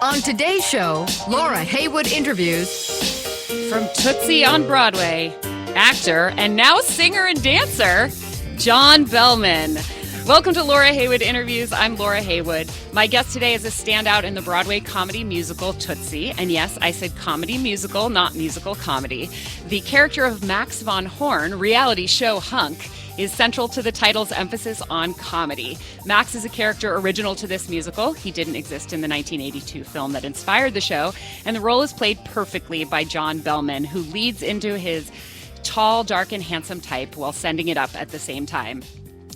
On today's show, Laura Heywood interviews from Tootsie on Broadway, actor and now singer and dancer, John Behlmann. Welcome to Laura Heywood Interviews. I'm Laura Heywood. My guest today is a standout in the Broadway comedy musical Tootsie. And yes, I said comedy musical, not musical comedy. The character of Max von Horn, reality show Hunk, is central to the title's emphasis on comedy. Max is a character original to this musical. He didn't exist in the 1982 film that inspired the show, and the role is played perfectly by John Behlmann, who leads into his tall, dark, and handsome type while sending it up at the same time.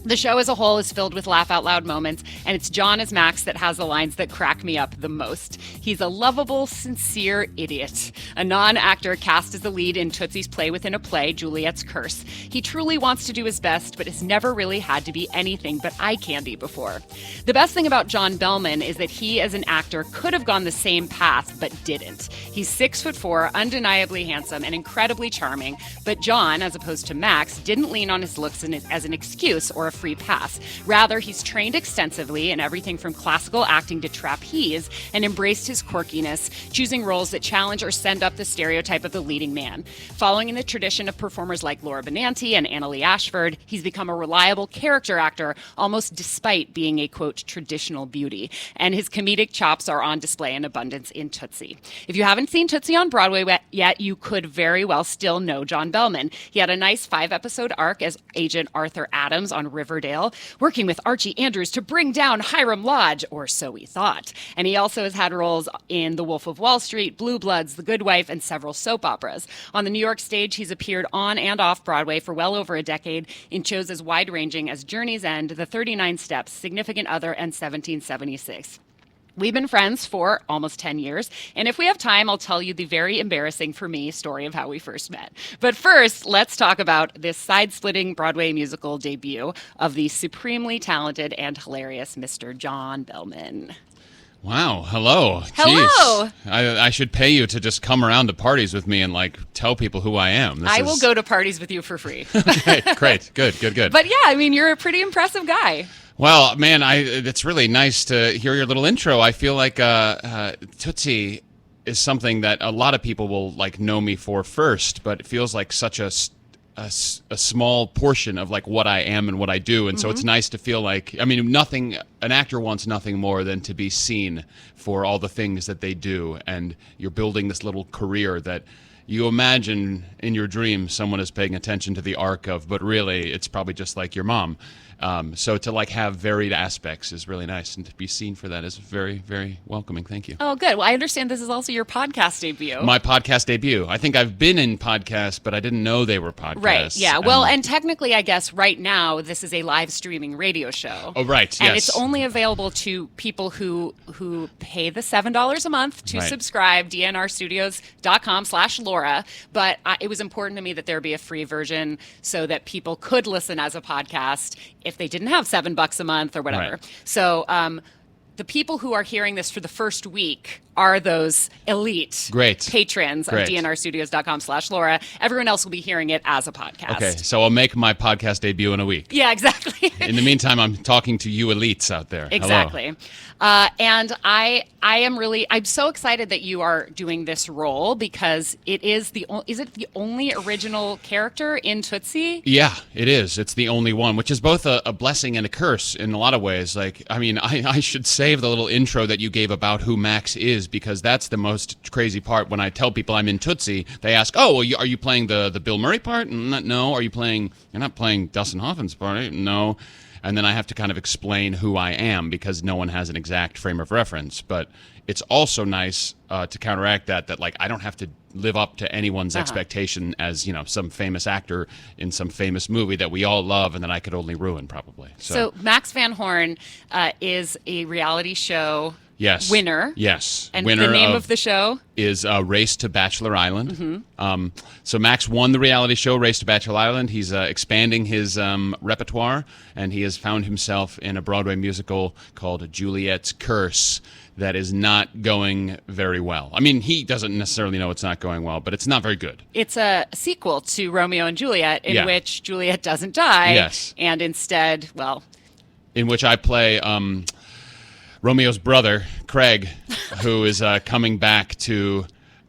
The show as a whole is filled with laugh-out-loud moments, and it's John as Max that has the lines that crack me up the most. He's a lovable, sincere idiot, a non-actor cast as the lead in Tootsie's play within a play, Juliet's Curse. He truly wants to do his best, but has never really had to be anything but eye candy before. The best thing about John Behlmann is that he, as an actor, could have gone the same path, but didn't. He's 6'4", undeniably handsome, and incredibly charming, but John, as opposed to Max, didn't lean on his looks as an excuse or a free pass. Rather, he's trained extensively in everything from classical acting to trapeze and embraced his quirkiness, choosing roles that challenge or send up the stereotype of the leading man. Following in the tradition of performers like Laura Benanti and Annalee Ashford, he's become a reliable character actor, almost despite being a, quote, traditional beauty. And his comedic chops are on display in abundance in Tootsie. If you haven't seen Tootsie on Broadway yet, you could very well still know John Behlmann. He had a nice 5-episode arc as Agent Arthur Adams on Riverdale, working with Archie Andrews to bring down Hiram Lodge, or so we thought. And he also has had roles in The Wolf of Wall Street, Blue Bloods, The Good Wife, and several soap operas. On the New York stage, he's appeared on and off Broadway for well over a decade in shows as wide-ranging as Journey's End, The 39 Steps, Significant Other, and 1776. We've been friends for almost 10 years, and if we have time, I'll tell you the very embarrassing for me story of how we first met. But first, let's talk about this side-splitting Broadway musical debut of the supremely talented and hilarious Mr. John Behlmann. Wow, hello. Hello. Jeez. I should pay you to just come around to parties with me and tell people who I am. I will go to parties with you for free. Okay, great, good. But yeah, I mean, you're a pretty impressive guy. Well, man, it's really nice to hear your little intro. I feel like Tootsie is something that a lot of people will know me for first, but it feels like such a small portion of what I am and what I do, and so it's nice to feel an actor wants nothing more than to be seen for all the things that they do, and you're building this little career that you imagine in your dreams someone is paying attention to the arc of, but really it's probably just like your mom. So to have varied aspects is really nice, and to be seen for that is very, very welcoming. Thank you. Oh, good. Well, I understand this is also your podcast debut. My podcast debut. I think I've been in podcasts, but I didn't know they were podcasts. Right, yeah. Well, and technically, I guess right now, this is a live streaming radio show. Oh, right, and yes. It's only available to people who pay the $7 a month to subscribe, dnrstudios.com/Laura. But it was important to me that there be a free version so that people could listen as a podcast if they didn't have $7 a month or whatever. Right. So the people who are hearing this for the first week are those elite patrons of dnrstudios.com/Laura. Everyone else will be hearing it as a podcast. Okay, so I'll make my podcast debut in a week. Yeah, exactly. In the meantime, I'm talking to you elites out there. Exactly. And I'm so excited that you are doing this role because is it the only original character in Tootsie? Yeah, it is. It's the only one, which is both a blessing and a curse in a lot of ways. I should save the little intro that you gave about who Max is, because that's the most crazy part. When I tell people I'm in Tootsie, they ask, "Oh, well, are you playing the Bill Murray part?" No. You're not playing Dustin Hoffman's part, right? No. And then I have to kind of explain who I am because no one has an exact frame of reference. But it's also nice to counteract that I don't have to live up to anyone's expectation as, some famous actor in some famous movie that we all love and that I could only ruin probably. So Max von Horn is a reality show winner. Yes. And winner the name of the show is Race to Bachelor Island. So Max won the reality show Race to Bachelor Island. He's expanding his repertoire, and he has found himself in a Broadway musical called Juliet's Curse that is not going very well. I mean, he doesn't necessarily know it's not going well, but it's not very good. It's a sequel to Romeo and Juliet in which Juliet doesn't die. Yes. And instead, in which I play Romeo's brother, Craig, who is coming back to,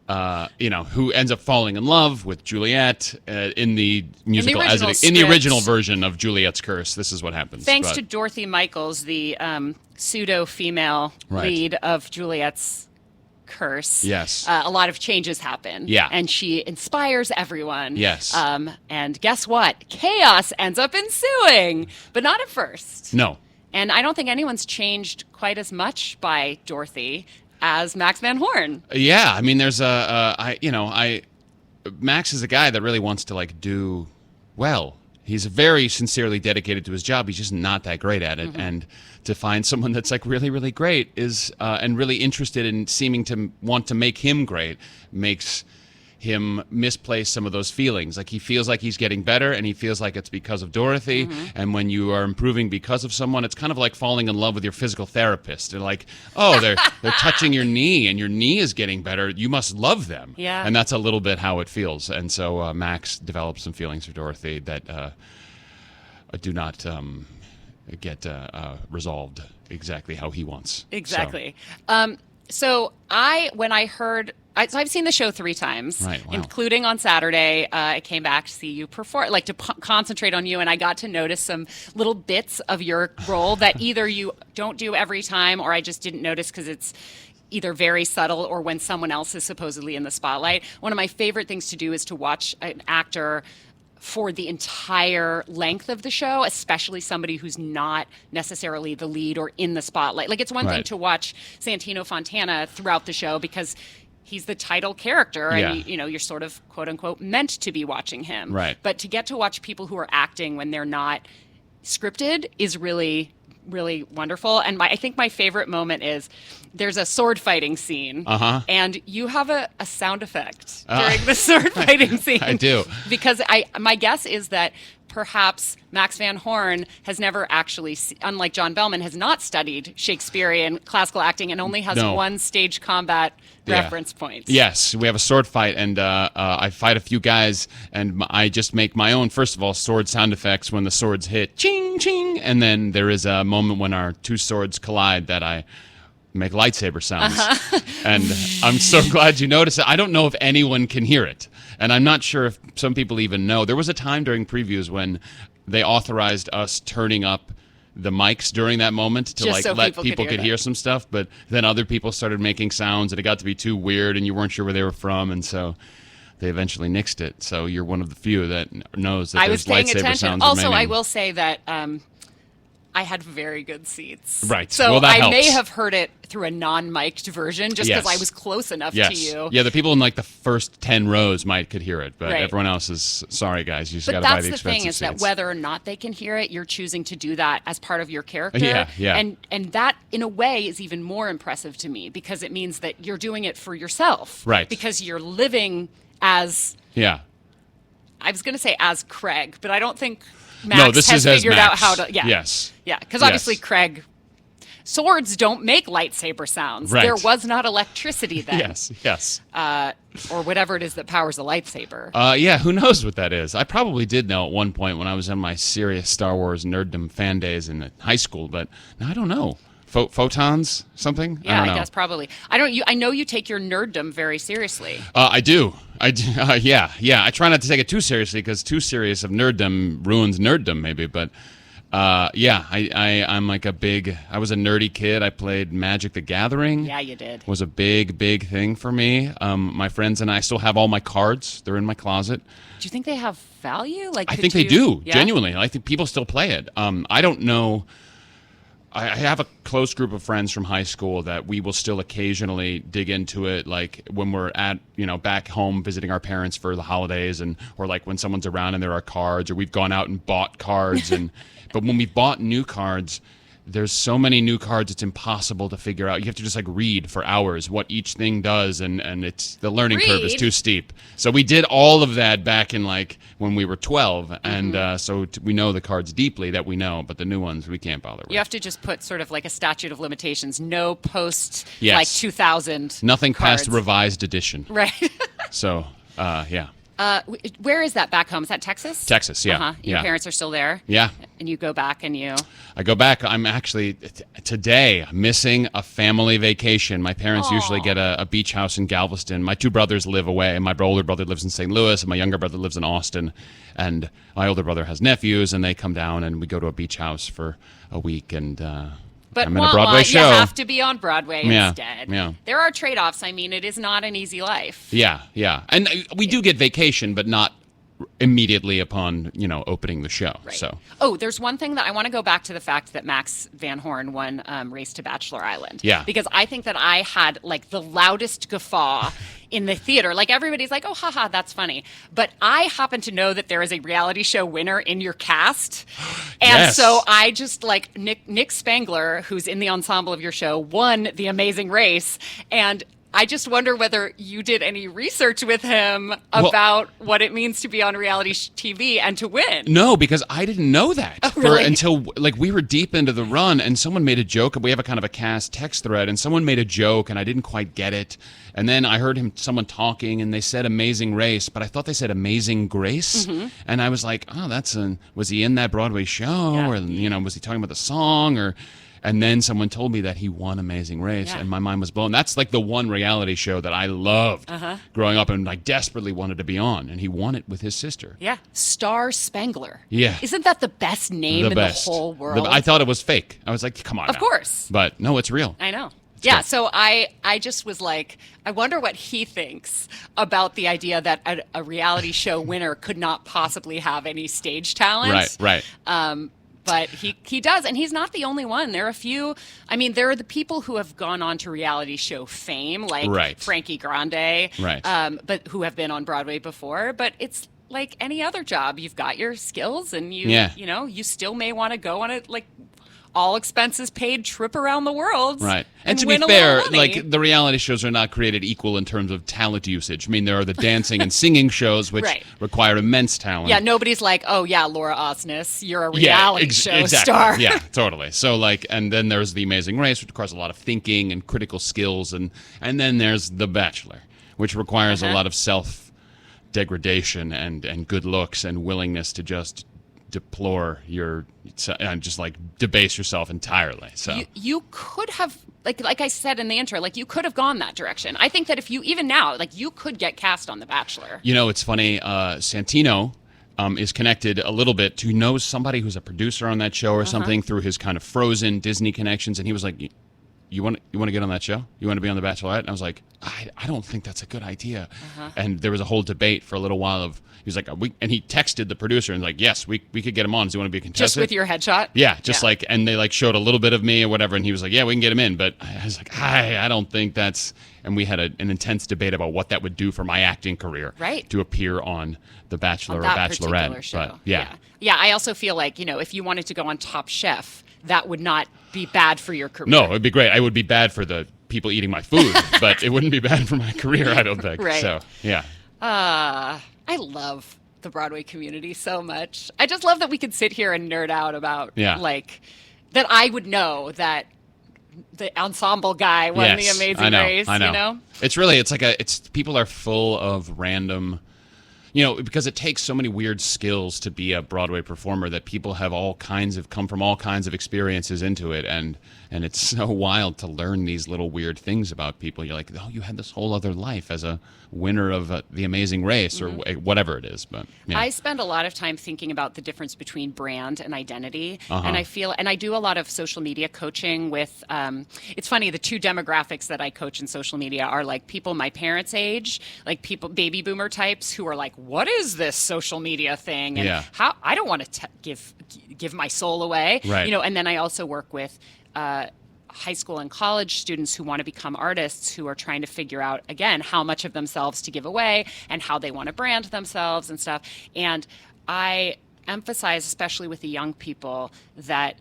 who ends up falling in love with Juliet in the musical, in the original version of Juliet's Curse. This is what happens. Thanks to Dorothy Michaels, the pseudo-female lead of Juliet's Curse. Yes. A lot of changes happen. Yeah. And she inspires everyone. Yes. And guess what? Chaos ends up ensuing, but not at first. No. And I don't think anyone's changed quite as much by Dorothy as Max Van Horn. Yeah, I mean, there's Max is a guy that really wants to do well. He's very sincerely dedicated to his job. He's just not that great at it. And to find someone that's really, really great is and really interested in seeming to want to make him great makes him misplace some of those feelings. He feels like he's getting better, and he feels like it's because of Dorothy. And when you are improving because of someone, it's kind of like falling in love with your physical therapist. They're like, oh, they're touching your knee, and your knee is getting better. You must love them. Yeah. And that's a little bit how it feels. And so Max develops some feelings for Dorothy that do not get resolved exactly how he wants. Exactly. So when I heard. So I've seen the show 3 times, right, wow. including on Saturday. I came back to see you perform, to concentrate on you, and I got to notice some little bits of your role that either you don't do every time, or I just didn't notice because it's either very subtle or when someone else is supposedly in the spotlight. One of my favorite things to do is to watch an actor for the entire length of the show, especially somebody who's not necessarily the lead or in the spotlight. It's one thing to watch Santino Fontana throughout the show because he's the title character, and you're sort of quote unquote meant to be watching him. Right. But to get to watch people who are acting when they're not scripted is really, really wonderful. And I think my favorite moment is there's a sword fighting scene, and you have a sound effect during the sword fighting scene. I do, because my guess is that perhaps Max Van Horn has never actually, unlike John Behlmann, has not studied Shakespearean classical acting and only has one stage combat reference point. Yes, we have a sword fight, and I fight a few guys, and I just make my own, first of all, sword sound effects when the swords hit, ching, ching, and then there is a moment when our 2 swords collide that I make lightsaber sounds. And I'm so glad you noticed it. I don't know if anyone can hear it, and I'm not sure if some people even know. There was a time during previews when they authorized us turning up the mics during that moment to just so let people could hear some stuff, but then other people started making sounds and it got to be too weird and you weren't sure where they were from, and so they eventually nixed it. So you're one of the few that knows that there's lightsaber sounds also remaining. I will say that I had very good seats. Right. So well, that I helps. may have heard it through a non-mic'd version just because I was close enough to you. Yeah, the people in the first 10 rows could hear it, but everyone else is, sorry guys, you just got to buy the expensive seats. But that's the thing is that whether or not they can hear it, you're choosing to do that as part of your character. Yeah. And that, in a way, is even more impressive to me because it means that you're doing it for yourself. Right. Because you're living as... Yeah. I was going to say as Craig, but I don't think Max has figured out how to... Yeah. Yes. Yeah, because obviously Craig... Swords don't make lightsaber sounds. Right. There was not electricity then. Yes. Or whatever it is that powers a lightsaber. Yeah, who knows what that is? I probably did know at one point when I was in my serious Star Wars nerddom fan days in high school, but I don't know. Photons? Something? Yeah, I don't know. I guess probably. I know you take your nerddom very seriously. I do. Yeah. I try not to take it too seriously because too serious of nerddom ruins nerddom, maybe. But I'm I was a nerdy kid. I played Magic the Gathering. Yeah, you did. Was a big thing for me. My friends and I still have all my cards. They're in my closet. Do you think they have value? I think they do. Yeah? Genuinely. I think people still play it. I don't know. I have a close group of friends from high school that we will still occasionally dig into it, when we're at, back home visiting our parents for the holidays, or when someone's around and there are cards, or we've gone out and bought cards. But when we bought new cards, there's so many new cards it's impossible to figure out. You have to just read for hours what each thing does, and it's the learning curve is too steep. So we did all of that back in when we were 12, and so we know the cards deeply that we know, but the new ones we can't bother with. You have to just put sort of a statute of limitations, no post 2000 nothing cards. past revised edition. Right. So yeah. Where is that back home? Is that Texas? Texas, yeah. Uh-huh. Your parents are still there? Yeah. And you go back and you... I go back. I'm actually today missing a family vacation. My parents usually get a beach house in Galveston. My two brothers live away. My older brother lives in St. Louis, and my younger brother lives in Austin. And my older brother has nephews, and they come down, and we go to a beach house for a week. And but I'm in a Broadway show. You have to be on Broadway instead. Yeah. There are trade-offs. I mean, it is not an easy life. Yeah. And we do get vacation, but not immediately upon opening the show. Right. So there's one thing that I want to go back to, the fact that Max Van Horn won Race to Bachelor Island. Yeah. Because I think that I had like the loudest guffaw in the theater. Like everybody's like, oh, haha, that's funny. But I happen to know that there is a reality show winner in your cast. And Yes. so I just like Nick Spangler, who's in the ensemble of your show, won The Amazing Race. And I just wonder whether you did any research with him about what it means to be on reality TV and to win. No, because I didn't know that really? until like we were deep into the run, and someone made a joke. We have a kind of a cast text thread, and someone made a joke, and I didn't quite get it. And then I heard someone talking, and they said "Amazing Race," but I thought they said "Amazing Grace," and I was like, "Oh, was he in that Broadway show, Yeah. or was he talking about the song, or?" And then someone told me that he won Amazing Race, and my mind was blown. That's like the one reality show that I loved growing up and I desperately wanted to be on, and he won it with his sister. Yeah. Star Spangler. Yeah. Isn't that the best name in the whole world? I thought it was fake. I was like, come on. Of now. course. But no, it's real. I know. It's Yeah, good. so I just was like, I wonder what he thinks about the idea that a reality show winner could not possibly have any stage talent. Right. But he does, and he's not the only one. There are a few. I mean, there are the people who have gone on to reality show fame, like Frankie Grande, but who have been on Broadway before. But it's like any other job. You've got your skills, and you still may want to go on it like all expenses paid trip around the world. Right. And to be win a fair, little money. like the reality shows are not created equal in terms of talent usage. I mean, there are the dancing and singing shows, which require immense talent. Yeah, nobody's like, oh yeah, Laura Osnes, you're a reality show exactly. star. Yeah, totally. So like, and then there's The Amazing Race, which requires a lot of thinking and critical skills, and then there's The Bachelor, which requires a lot of self-degradation and good looks and willingness to just deplore and just like debase yourself entirely. So you could have, like I said in the intro, like you could have gone that direction. I think that if you, even now, like you could get cast on The Bachelor. It's funny. Santino is connected a little bit to knows somebody who's a producer on that show or something through his kind of Frozen Disney connections, and he was like, You want to get on that show? You want to be on The Bachelorette? And I was like, I don't think that's a good idea. And there was a whole debate for a little while of, he was like, and he texted the producer and like, yes, we could get him on. Does he want to be a contestant? Just with your headshot? Yeah, like, and they like showed a little bit of me or whatever, and he was like, yeah, we can get him in. But I was like, I don't think that's, and we had an intense debate about what that would do for my acting career. Right. To appear on The Bachelor or Bachelorette. Show. But yeah. I also feel like, if you wanted to go on Top Chef, that would not be bad for your career. No, it'd be great. It would be bad for the people eating my food, but it wouldn't be bad for my career, I don't think. Right. So, yeah. I love the Broadway community so much. I just love that we could sit here and nerd out about, like, that I would know that the ensemble guy won The Amazing Race, I know. It's people are full of random, because it takes so many weird skills to be a Broadway performer that people have come from all kinds of experiences into it, and it's so wild to learn these little weird things about people. You're like, oh, you had this whole other life as a winner of The Amazing Race or whatever it is. But yeah. I spend a lot of time thinking about the difference between brand and identity, and I do a lot of social media coaching with. It's funny, the two demographics that I coach in social media are like people my parents' age, like people baby boomer types who are like, what is this social media thing? And how I don't want to give my soul away, right. And then I also work with high school and college students who want to become artists who are trying to figure out, again, how much of themselves to give away and how they want to brand themselves and stuff. And I emphasize, especially with the young people, that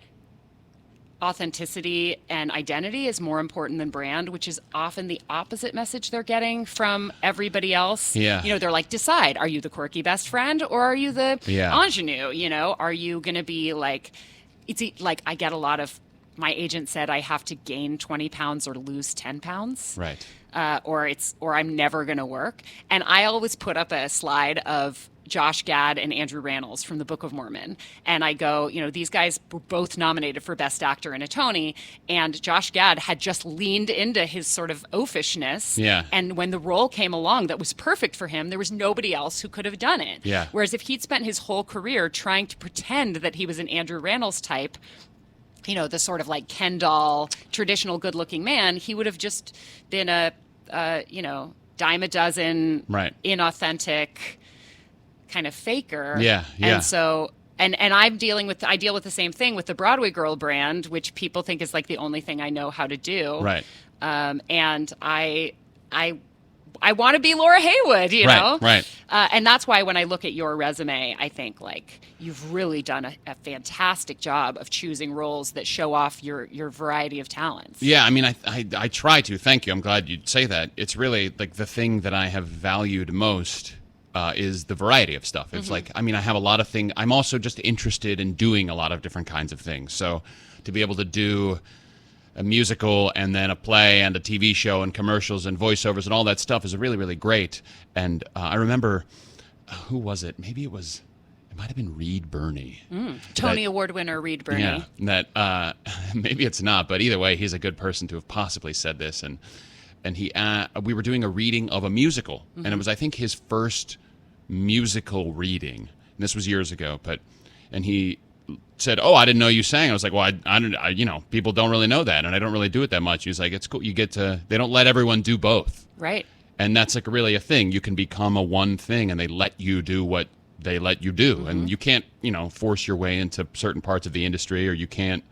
authenticity and identity is more important than brand, which is often the opposite message they're getting from everybody else. Yeah. They're like, decide, are you the quirky best friend or are you the ingenue? Are you going to be like, it's like I get a lot of my agent said I have to gain 20 pounds or lose 10 pounds. Right. Or I'm never going to work. And I always put up a slide of Josh Gad and Andrew Rannells from the Book of Mormon. And I go, these guys were both nominated for Best Actor and a Tony. And Josh Gad had just leaned into his sort of oafishness. Yeah. And when the role came along that was perfect for him, there was nobody else who could have done it. Yeah. Whereas if he'd spent his whole career trying to pretend that he was an Andrew Rannells type, the sort of like Ken doll, traditional good-looking man, he would have just been a dime a dozen, right, inauthentic kind of faker. Yeah. And so, and I deal with the same thing with the Broadway Girl brand, which people think is like the only thing I know how to do. Right. And I want to be Laura Heywood, know? Right. And that's why when I look at your resume, I think like you've really done a fantastic job of choosing roles that show off your variety of talents. Yeah, I mean, I try to. Thank you. I'm glad you'd say that. It's really like the thing that I have valued most is the variety of stuff. It's like, I mean, I have a lot of things. I'm also just interested in doing a lot of different kinds of things. So to be able to do a musical and then a play and a TV show and commercials and voiceovers and all that stuff is really, really great. And I remember, who was it? Maybe it might have been Reed Birney. Tony Award winner Reed Birney. Yeah, that maybe it's not, but either way, he's a good person to have possibly said this. And we were doing a reading of a musical, and it was, I think, his first musical reading. And this was years ago, and he said, "Oh, I didn't know you sang." I was like, "Well, I people don't really know that, and I don't really do it that much." He was like, "It's cool. They don't let everyone do both." Right. And that's like really a thing. You can become a one thing, and they let you do what they let you do. And you can't, force your way into certain parts of the industry, or you can't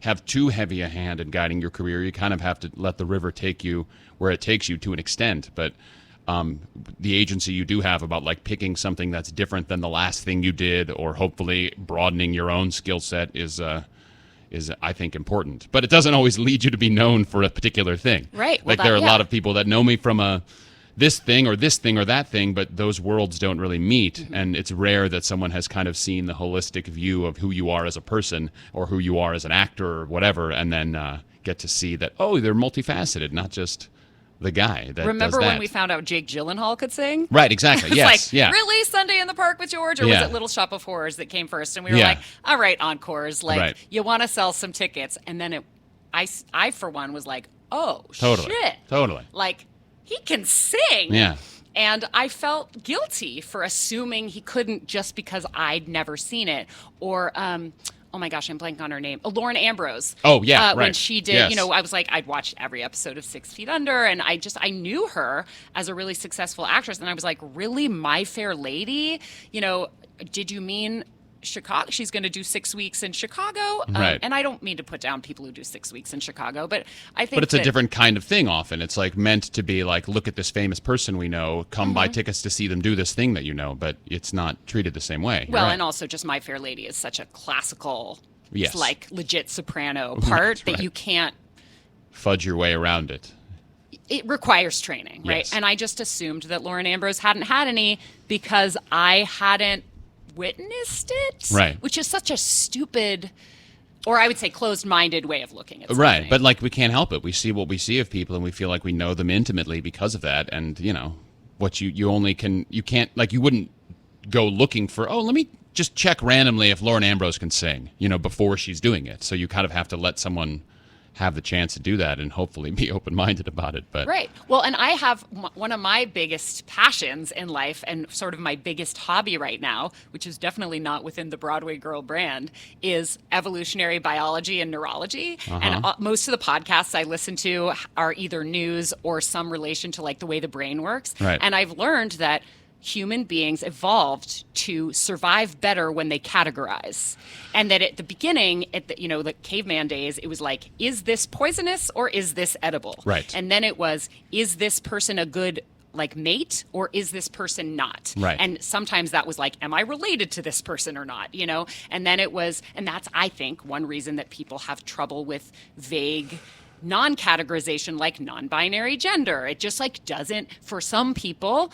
have too heavy a hand in guiding your career. You kind of have to let the river take you where it takes you to an extent. But the agency you do have about like picking something that's different than the last thing you did, or hopefully broadening your own skill set is I think important. But it doesn't always lead you to be known for a particular thing. Right. Like there are a lot of people that know me from this thing or that thing, but those worlds don't really meet. And it's rare that someone has kind of seen the holistic view of who you are as a person or who you are as an actor or whatever, and then get to see that, oh, they're multifaceted, not just the guy that Remember does that. when we found out Jake Gyllenhaal could sing? Right, exactly. Yes, like, really, Sunday in the Park with George? Or was it Little Shop of Horrors that came first? And we were like, all right, encores. Like, you want to sell some tickets. And then I, for one, was like, oh, shit. Totally. Like, he can sing. Yeah. And I felt guilty for assuming he couldn't just because I'd never seen it. Or, oh my gosh, I'm blanking on her name. Lauren Ambrose. Oh, yeah, right. When she did, I was like, I'd watched every episode of 6 Feet Under, and I knew her as a really successful actress. And I was like, really, My Fair Lady? Did you mean Chicago? She's going to do 6 weeks in Chicago? Right. And I don't mean to put down people who do 6 weeks in Chicago, but I think But it's a different kind of thing often. It's like meant to be like, look at this famous person we know, come buy tickets to see them do this thing that you know, but it's not treated the same way. Well, and also just My Fair Lady is such a classical, like legit soprano part that you can't fudge your way around it. It requires training, right? Yes. And I just assumed that Lauren Ambrose hadn't had any because I hadn't witnessed it, right? Which is such a stupid, or I would say closed-minded way of looking at something. Right, but like we can't help it. We see what we see of people, and we feel like we know them intimately because of that. And what you can't, like, you wouldn't go looking for, let me just check randomly if Lauren Ambrose can sing, before she's doing it. So you kind of have to let someone have the chance to do that and hopefully be open-minded about it. But right. Well, and I have one of my biggest passions in life and sort of my biggest hobby right now, which is definitely not within the Broadway Girl brand, is evolutionary biology and neurology. And most of the podcasts I listen to are either news or some relation to like the way the brain works. Right. And I've learned that human beings evolved to survive better when they categorize. And that at the beginning, the caveman days, it was like, is this poisonous or is this edible? Right. And then it was, is this person a good mate or is this person not? Right. And sometimes that was like, am I related to this person or not? And then it was, and that's, I think, one reason that people have trouble with vague non-categorization like non-binary gender. It just doesn't, for some people,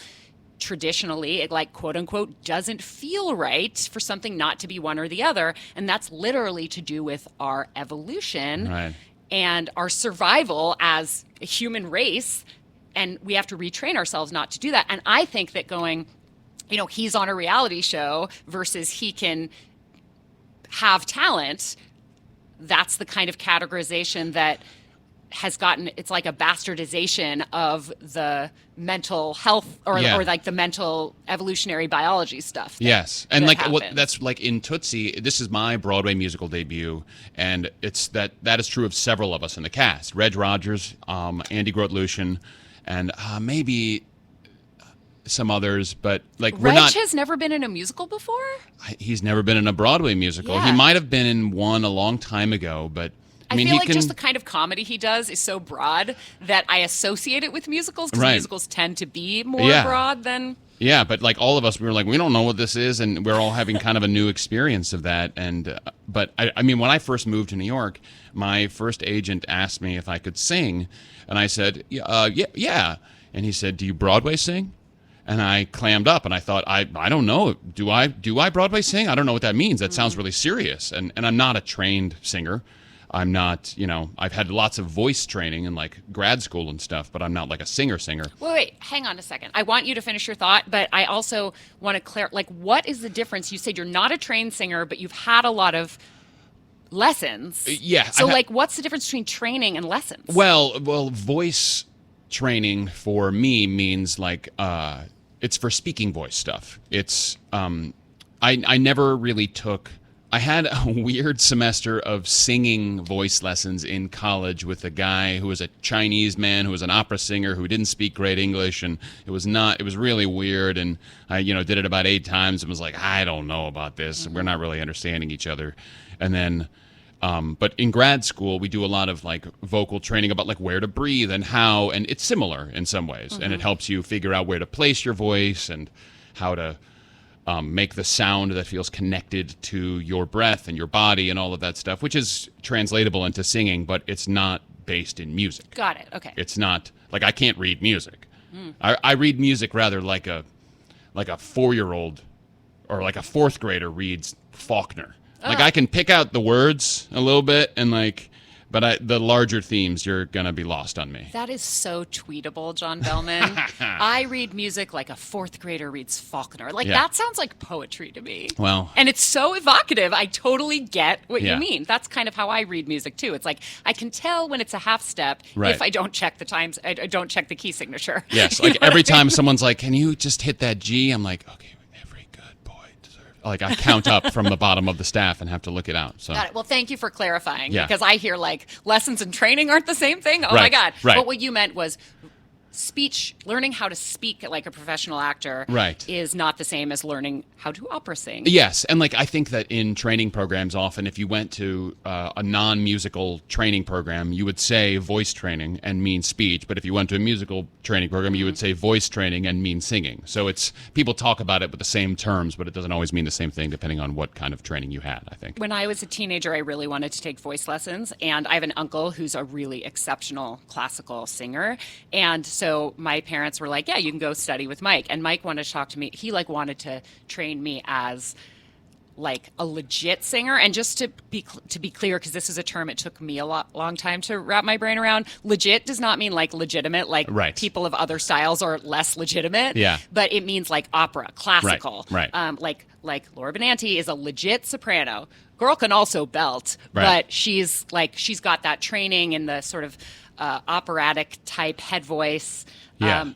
traditionally, it like quote unquote doesn't feel right for something not to be one or the other. And that's literally to do with our evolution and our survival as a human race. And we have to retrain ourselves not to do that. And I think that going, he's on a reality show versus he can have talent, that's the kind of categorization that has gotten, it's like a bastardization of the mental health or like the mental evolutionary biology stuff. Yes. And like that's like in Tootsie, this is my Broadway musical debut, and it's that is true of several of us in the cast. Reg Rogers, Andy Groth-Lucian, and maybe some others, but like Reg has never been in a musical before? He's never been in a Broadway musical. Yeah. He might have been in one a long time ago, but I mean, feel like just the kind of comedy he does is so broad that I associate it with musicals, because musicals tend to be more broad than... Yeah, but like all of us, we were like, we don't know what this is, and we're all having kind of a new experience of that. And but I mean, when I first moved to New York, my first agent asked me if I could sing, and I said, yeah. And he said, do you Broadway sing? And I clammed up, and I thought, I don't know. Do I Broadway sing? I don't know what that means. That sounds really serious. And I'm not a trained singer. I'm not, I've had lots of voice training in like grad school and stuff, but I'm not like a singer. Wait, hang on a second. I want you to finish your thought, but I also want to clarify, like, what is the difference? You said you're not a trained singer, but you've had a lot of lessons. Yeah. So like, what's the difference between training and lessons? Well, voice training for me means like, it's for speaking voice stuff. It's, I never really took... I had a weird semester of singing voice lessons in college with a guy who was a Chinese man who was an opera singer who didn't speak great English, and it was really weird, and I did it about 8 times and was like, I don't know about this. We're not really understanding each other. And then but in grad school we do a lot of like vocal training about like where to breathe and how, and it's similar in some ways, and it helps you figure out where to place your voice and how to make the sound that feels connected to your breath and your body and all of that stuff, which is translatable into singing, but it's not based in music. Got it. Okay. It's not like I can't read music. I read music rather like a 4-year-old or like a 4th grader reads Faulkner. Like I can pick out the words a little bit and like, but the larger themes, you're going to be lost on me. That is so tweetable, John Behlmann. I read music like a 4th grader reads Faulkner. Like, that sounds like poetry to me. Well. And it's so evocative. I totally get what you mean. That's kind of how I read music, too. It's like, I can tell when it's a half step if I don't check the times, I don't check the key signature. Yes, like every time someone's like, can you just hit that G? I'm like, okay. Like I count up from the bottom of the staff and have to look it out. So. Got it. Well, thank you for clarifying, because I hear like lessons and training aren't the same thing. Oh my God. Right. But what you meant was speech, learning how to speak like a professional actor is not the same as learning how to opera sing. Yes, and like I think that in training programs often if you went to a non-musical training program, you would say voice training and mean speech, but if you went to a musical training program, you would say voice training and mean singing. So it's people talk about it with the same terms, but it doesn't always mean the same thing depending on what kind of training you had, I think. When I was a teenager, I really wanted to take voice lessons, and I have an uncle who's a really exceptional classical singer, and so my parents were like, yeah, you can go study with Mike. And Mike wanted to talk to me. He like wanted to train me as like a legit singer. And just to be clear, because this is a term it took me a long time to wrap my brain around. Legit does not mean like legitimate, like people of other styles are less legitimate. Yeah. But it means like opera, classical. Right. Like Laura Benanti is a legit soprano. Girl can also belt, but she's got that training in the sort of operatic type head voice. Yeah.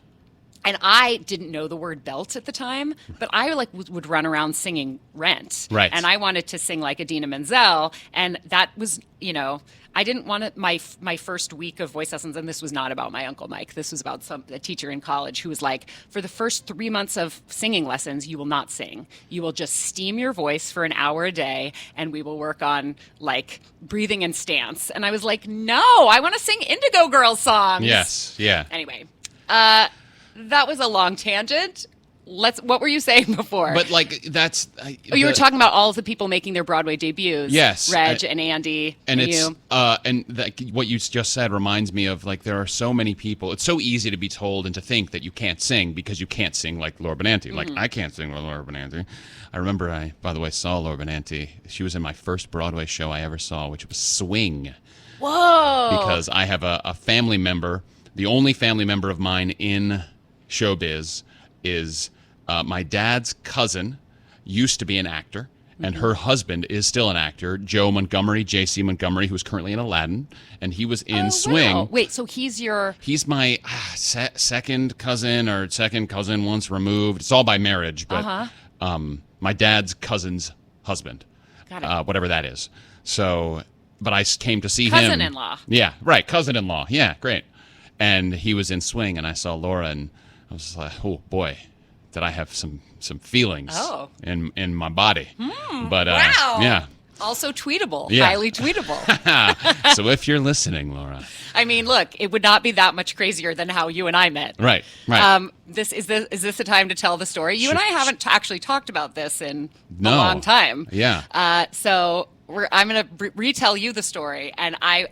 And I didn't know the word belt at the time, but I like would run around singing Rent. Right. And I wanted to sing like Idina Menzel, and that was, I didn't want to, my first week of voice lessons, and this was not about my Uncle Mike. This was about a teacher in college who was like, for the first 3 months of singing lessons, you will not sing. You will just steam your voice for an hour a day, and we will work on like breathing and stance. And I was like, no, I want to sing Indigo Girls songs. Yes. Yeah. Anyway, that was a long tangent. What were you saying before? But like that's. You were talking about all of the people making their Broadway debuts. Yes, Reg and Andy. And and it's you. What you just said reminds me of like there are so many people. It's so easy to be told and to think that you can't sing because you can't sing like Laura Benanti. Like I can't sing like Laura Benanti. I remember by the way, saw Laura Benanti. She was in my first Broadway show I ever saw, which was Swing. Whoa! Because I have a family member. The only family member of mine in showbiz is my dad's cousin. Used to be an actor. And her husband is still an actor, Joe Montgomery, J.C. Montgomery, who's currently in Aladdin, and he was in Swing. Wow. Wait, so he's my second cousin once removed. It's all by marriage, but my dad's cousin's husband, Got it. whatever that is. So, but I came to see him. Cousin-in-law. Yeah, right, cousin-in-law. Yeah, great. And he was in Swing, and I saw Laura, and I was like, oh boy, did I have some feelings in my body. But wow. yeah. Also tweetable. Yeah. Highly tweetable. So if you're listening, Laura. I mean, look, it would not be that much crazier than how you and I met. Right. Is this the time to tell the story? You and I haven't actually talked about this in a long time. Yeah. So I'm going to retell you the story. And I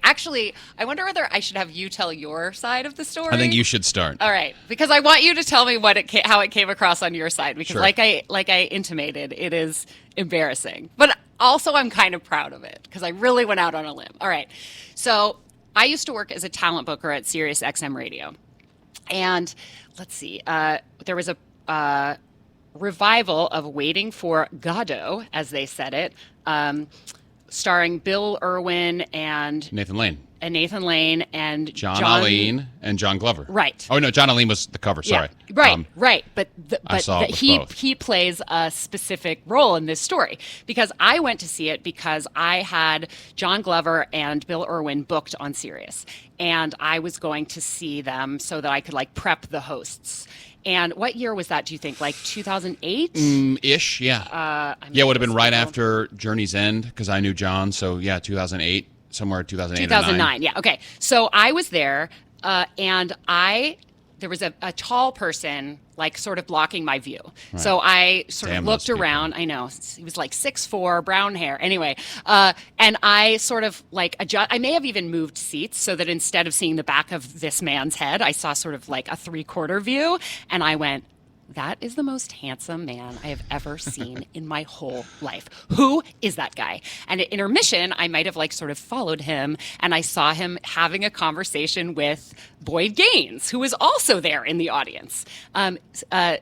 wonder whether I should have you tell your side of the story. I think you should start. All right, because I want you to tell me how it came across on your side. Because Sure. like I intimated, it is embarrassing, but also I'm kind of proud of it because I really went out on a limb. All right, so I used to work as a talent booker at Sirius XM Radio, and let's see, there was a revival of Waiting for Godot, as they said it. Starring Bill Irwin and Nathan Lane and John Aline and John Glover. Right. Oh no, John Aline was the cover. Sorry. Yeah, right. But both. he plays a specific role in this story because I went to see it because I had John Glover and Bill Irwin booked on Sirius, and I was going to see them so that I could like prep the hosts. And what year was that, do you think? Like 2008? Ish, yeah. It would have been right after Journey's End because I knew John. So, yeah, 2008, somewhere 2008 2009, yeah. Okay. So I was there, and there was a tall person, like, sort of blocking my view. Right. So I sort of looked around. I know. He was like 6'4", brown hair. Anyway, and I sort of, like, I may have even moved seats so that instead of seeing the back of this man's head, I saw sort of like a 3/4 view. And I went, that is the most handsome man I have ever seen in my whole life. Who is that guy? And at intermission, I might have like sort of followed him, and I saw him having a conversation with Boyd Gaines, who was also there in the audience.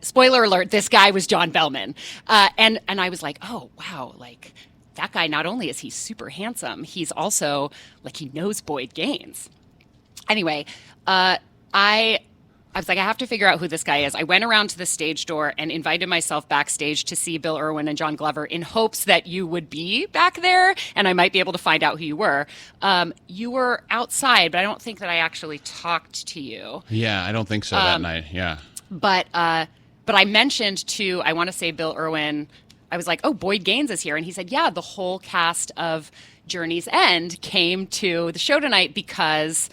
Spoiler alert, this guy was John Behlmann. And I was like, oh, wow, like that guy, not only is he super handsome, he's also like he knows Boyd Gaines. Anyway, I was like, I have to figure out who this guy is. I went around to the stage door and invited myself backstage to see Bill Irwin and John Glover in hopes that you would be back there and I might be able to find out who you were. You were outside, but I don't think that I actually talked to you. Yeah, I don't think so that night. Yeah. But I mentioned to, I want to say Bill Irwin, I was like, oh, Boyd Gaines is here. And he said, yeah, the whole cast of Journey's End came to the show tonight because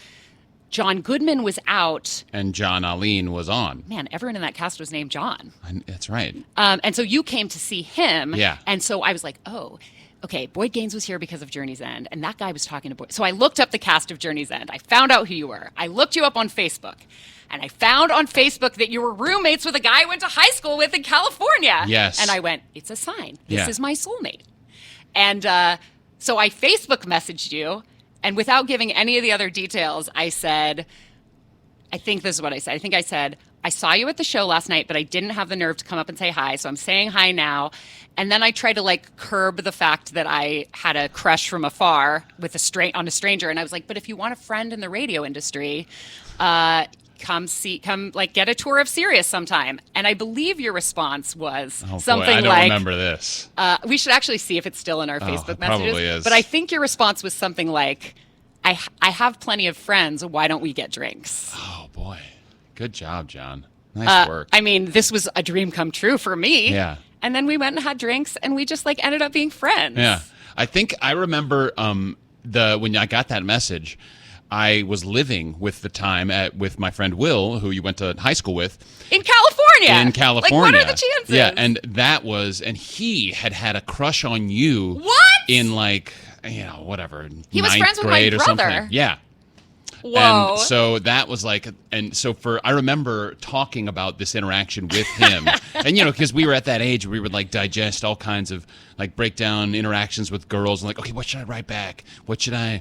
John Goodman was out. And John Aline was on. Man, everyone in that cast was named John. That's right. And so you came to see him. Yeah. And so I was like, oh, okay, Boyd Gaines was here because of Journey's End. And that guy was talking to Boyd. So I looked up the cast of Journey's End. I found out who you were. I looked you up on Facebook. And I found on Facebook that you were roommates with a guy I went to high school with in California. Yes. And I went, it's a sign. This is my soulmate. And so I Facebook messaged you. And without giving any of the other details, I said, I think this is what I said. I think I said, I saw you at the show last night, but I didn't have the nerve to come up and say hi. So I'm saying hi now. And then I tried to like curb the fact that I had a crush from afar with on a stranger. And I was like, but if you want a friend in the radio industry, come like get a tour of Sirius sometime. And I believe your response was something I don't like, remember this. We should actually see if it's still in our Facebook messages. Probably is. But I think your response was something like, I have plenty of friends. Why don't we get drinks? Oh boy. Good job, John. Nice work. I mean, this was a dream come true for me. Yeah. And then we went and had drinks and we just like ended up being friends. Yeah. I think I remember when I got that message, I was living with the time with my friend Will, who you went to high school with. In California. In California. Like, what are the chances? Yeah, and he had a crush on you. What? In like, whatever. He was ninth friends with my grade or brother. something. Yeah. Whoa. And so that was like, I remember talking about this interaction with him. And, because we were at that age, we would like digest all kinds of like break down interactions with girls and like, okay, what should I write back? What do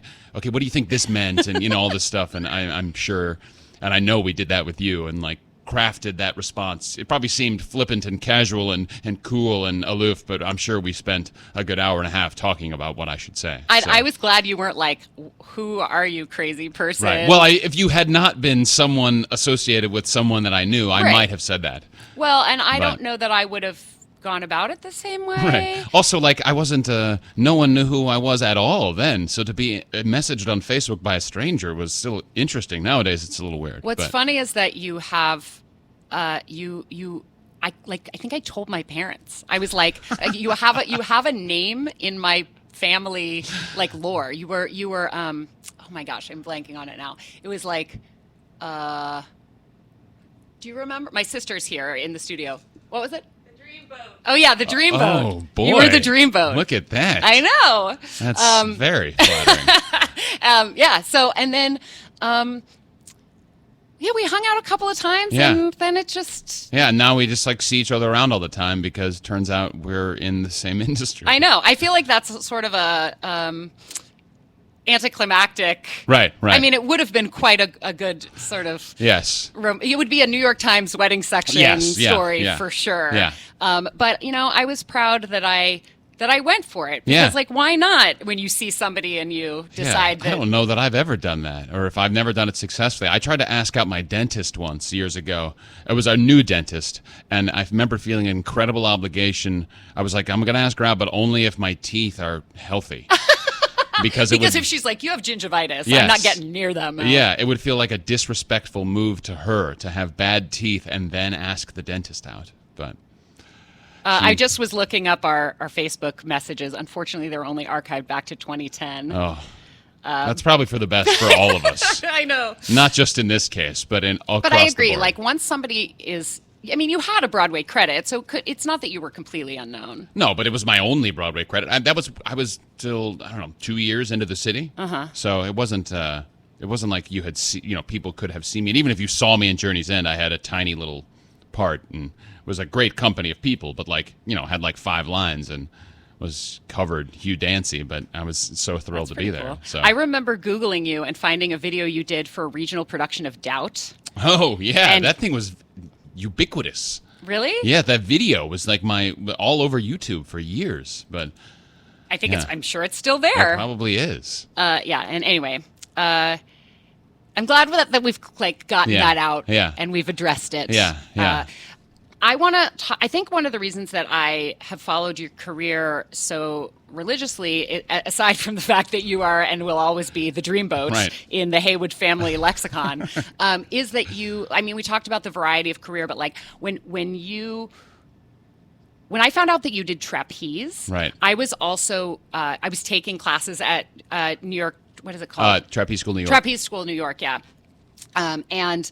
you think this meant? And, all this stuff. And I'm sure, and I know we did that with you and like crafted that response. It probably seemed flippant and casual and cool and aloof, but I'm sure we spent a good hour and a half talking about what I should say. I was glad you weren't like, who are you, crazy person? Right. Well, if you had not been someone associated with someone that I knew, I might have said that. Well, and I don't know that I would have gone about it the same way. Right. Also, like, I wasn't, no one knew who I was at all then, so to be messaged on Facebook by a stranger was still interesting. Nowadays, it's a little weird. What's funny is that you have, I think I told my parents. I was like, you have a name in my family, like, lore. You were, oh my gosh, I'm blanking on it now. It was like, do you remember? My sister's here in the studio. What was it? Oh, yeah, the Dreamboat. Oh, boy. You were the Dreamboat. Look at that. I know. That's very flattering. Yeah, so, and then, we hung out a couple of times, Yeah. and then it just... Yeah, now we just, like, see each other around all the time because it turns out we're in the same industry. I know. I feel like that's sort of a... anticlimactic. Right. I mean, it would have been quite a good sort of... Yes. It would be a New York Times wedding section story for sure. Yeah. But, I was proud that I went for it. Because, like, why not when you see somebody and you decide that... I don't know that I've ever done that, or if I've never done it successfully. I tried to ask out my dentist once years ago. It was our new dentist, and I remember feeling an incredible obligation. I was like, I'm going to ask her out, but only if my teeth are healthy. Because if she's like, you have gingivitis, I'm not getting near them. Yeah, it would feel like a disrespectful move to her to have bad teeth and then ask the dentist out. But I just was looking up our Facebook messages. Unfortunately, they're only archived back to 2010. Oh, that's probably for the best for all of us. I know. Not just in this case, but across But I agree. the board. Like, once somebody is... I mean, you had a Broadway credit, so it's not that you were completely unknown. No, but it was my only Broadway credit. I was still, I don't know, 2 years into the city. So it wasn't like you had people could have seen me. And even if you saw me in Journey's End, I had a tiny little part and was a great company of people, but had like 5 lines and was covered Hugh Dancy, but I was so thrilled to be there. Cool. So I remember Googling you and finding a video you did for a regional production of Doubt. Oh, yeah, And- that thing was ubiquitous. Really? Yeah, that video was like all over YouTube for years, but I think I'm sure it's still it there. probably is. And anyway, I'm glad that we've gotten that out and we've addressed it. Yeah. I think one of the reasons that I have followed your career so religiously, aside from the fact that you are and will always be the Dreamboat in the Heywood family lexicon, is that we talked about the variety of career, but like when I found out that you did trapeze, I was also I was taking classes at New York. What is it called? Trapeze School New York. Trapeze School New York, yeah. And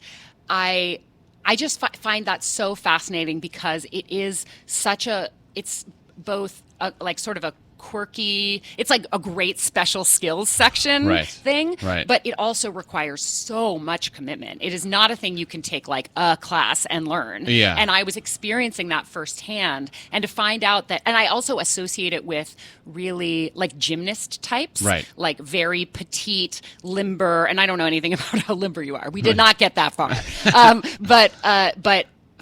I just find that so fascinating because it's both like sort of a quirky, it's like a great special skills section thing, but it also requires so much commitment. It is not a thing you can take like a class and learn. Yeah. And I was experiencing that firsthand, and to find out that, and I also associate it with really like gymnast types, like very petite, limber, and I don't know anything about how limber you are. We did not get that far. But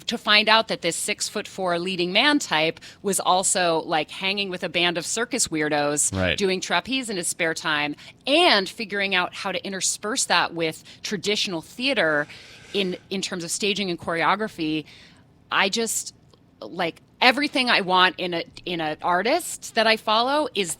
to find out that this 6'4" leading man type was also like hanging with a band of circus weirdos, doing trapeze in his spare time, and figuring out how to intersperse that with traditional theater in terms of staging and choreography. I just like everything I want in an artist that I follow is